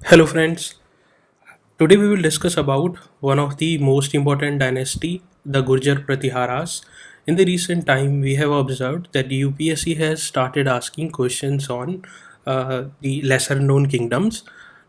Hello friends. Today we will discuss about one of the most important dynasty, the Gurjar-Pratiharas. In the recent time, we have observed that the UPSC has started asking questions on the lesser known kingdoms.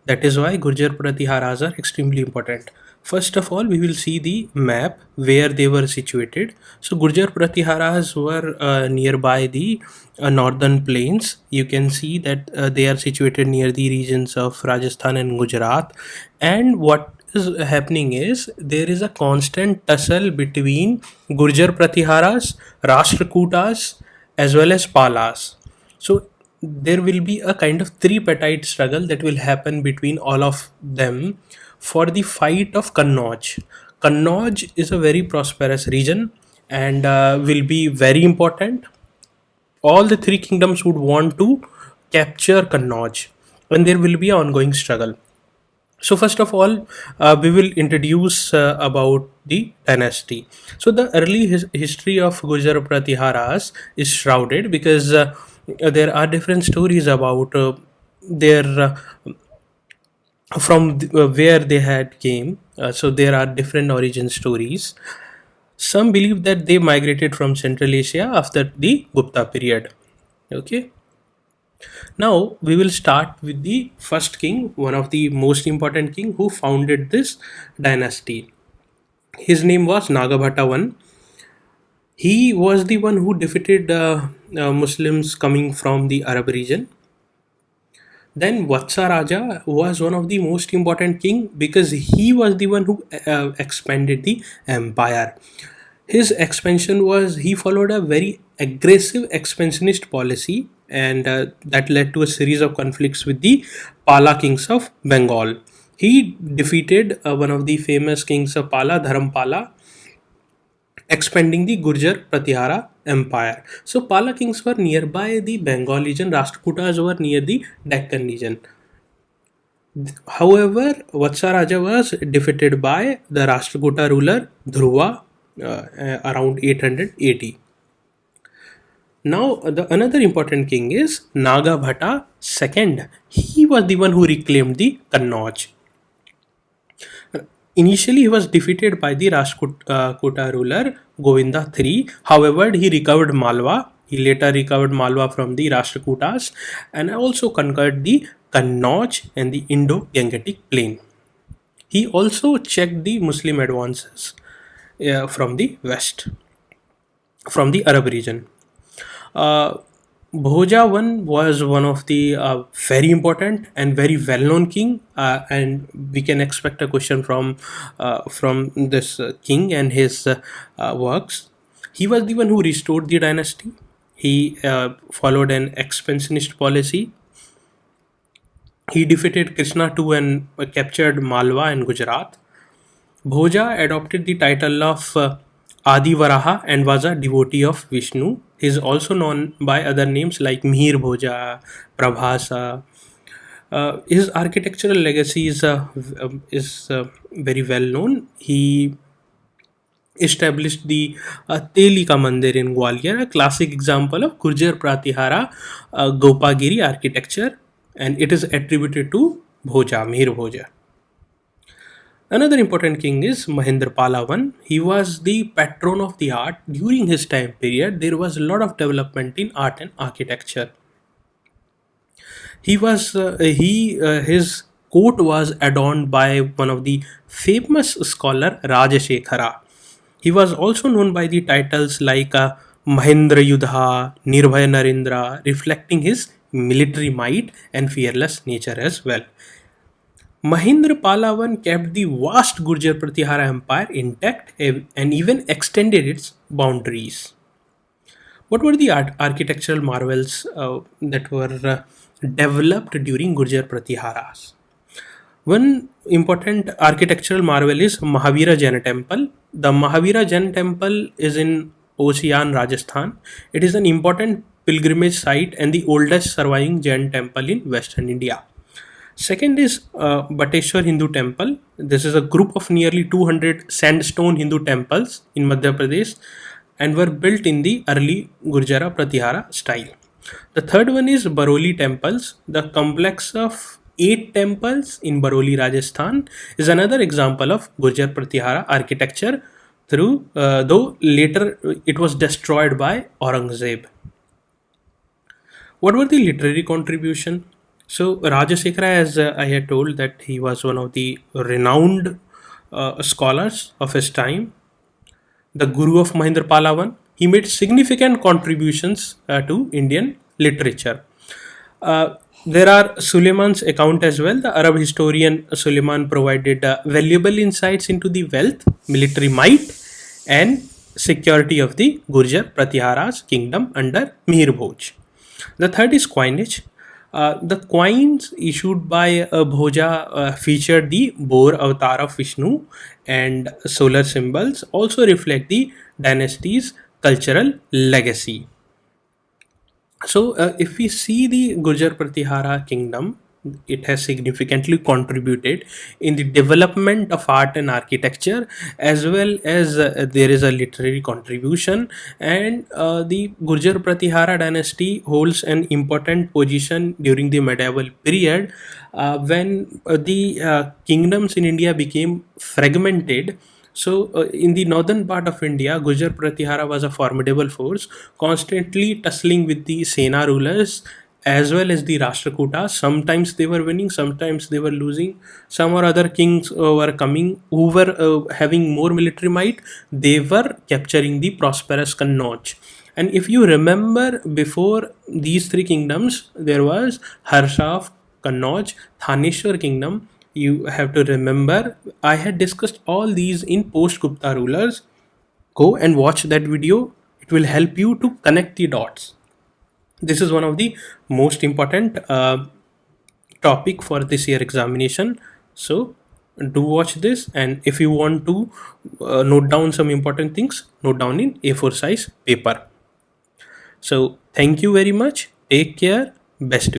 That is why Gurjar-Pratiharas are extremely important. First of all, we will see the map where they were situated. So Gurjar-Pratiharas were nearby the northern plains. You can see that they are situated near the regions of Rajasthan and Gujarat. And what is happening is there is a constant tussle between Gurjar Pratiharas, Rashtrakutas, as well as Palas. So there will be a kind of tripartite struggle that will happen between all of them for the fight of Kannauj. Kannauj is a very prosperous region and will be very important. All the three kingdoms would want to capture Kannauj, and there will be an ongoing struggle. So first of all, we will introduce about the dynasty. So the early history of Gurjara-Pratiharas is shrouded because there are different stories about their where they had came. So there are different origin stories. Some believe that they migrated from Central Asia after the Gupta period. Okay. Now we will start with the first king, one of the most important king who founded this dynasty. His name was Nagabhata I. He was the one who defeated Muslims coming from the Arab region. Then Vatsa Raja was one of the most important king because he was the one who expanded the empire. His expansion was he followed a very aggressive expansionist policy, and that led to a series of conflicts with the Pala kings of Bengal. He defeated one of the famous kings of Pala, Dharampala, expanding the Gurjar Pratihara empire. So Pala kings were nearby the Bengal region, Rashtrakutas were near the Deccan region. However, Vatsa Raja was defeated by the Rashtrakuta ruler Dhruva around 880. Now, the another important king is Nagabhata II. He was the one who reclaimed the Kannauj. Initially, he was defeated by the Rashtrakuta ruler Govinda III. However, he recovered Malwa. He later recovered Malwa from the Rashtrakutas and also conquered the Kannauj and the Indo-Gangetic plain. He also checked the Muslim advances from the west, from the Arab region. Uh, Bhoja I was one of the very important and very well-known king, and we can expect a question from this king and his works. He was the one who restored the dynasty. He followed an expansionist policy. He defeated Krishna II and captured Malwa and Gujarat. Bhoja adopted the title of Adi Varaha and was a devotee of Vishnu. He is also known by other names like Mihir Bhoja, Prabhasa. His architectural legacy is very well known. He established the Telika Mandir in Gwalior, a classic example of Gurjar Pratihara Gopagiri architecture, and it is attributed to Bhoja, Mihir Bhoja. Another important king is Mahendrapala I. He was the patron of the art. During his time period, there was a lot of development in art and architecture. His court was adorned by one of the famous scholar Rajashekhara. He was also known by the titles like Mahendra Yudha, Nirbhaya Narendra, reflecting his military might and fearless nature as well. Mahendrapala I kept the vast Gurjar Pratihara empire intact and even extended its boundaries. What were the architectural marvels that were developed during Gurjar Pratiharas? One important architectural marvel is Mahavira Jain Temple. The Mahavira Jain Temple is in Osian, Rajasthan. It is an important pilgrimage site and the oldest surviving Jain temple in Western India. Second is Bateshwar Hindu Temple. This is a group of nearly 200 sandstone Hindu temples in Madhya Pradesh and were built in the early Gurjara Pratihara style. The third one is Baroli temples. The complex of 8 temples in Baroli, Rajasthan is another example of Gurjar-Pratihara architecture, though later it was destroyed by Aurangzeb. What were the literary contribution? So Rajasekhara, as I had told, that he was one of the renowned scholars of his time, the guru of Mahendrapala I. He made significant contributions to Indian literature. There are Suleiman's account as well. The Arab historian Suleiman provided valuable insights into the wealth, military might, and security of the Gurjar-Pratihara's kingdom under Mir Bhoj. The third is coinage. The coins issued by Bhoja featured the boar avatar of Vishnu, and solar symbols also reflect the dynasty's cultural legacy. So, if we see the Gurjar-Pratihara kingdom, it has significantly contributed in the development of art and architecture, as well as there is a literary contribution. And the Gurjar-Pratihara dynasty holds an important position during the medieval period, when the kingdoms in India became fragmented. So, in the northern part of India, Gujar Pratihara was a formidable force, constantly tussling with the Sena rulers as well as the Rashtrakutas. Sometimes they were winning, sometimes they were losing. Some or other kings were coming who were having more military might. They were capturing the prosperous Kannauj. And if you remember, before these three kingdoms, there was Harsha of Kannauj, Thaneshwar kingdom. You have to remember, I had discussed all these in post Gupta rulers. Go and watch that video, it will help you to connect the dots. This is one of the most important topic for this year examination. So do watch this, and if you want to note down some important things, note down in A4 size paper. So thank you very much, take care, best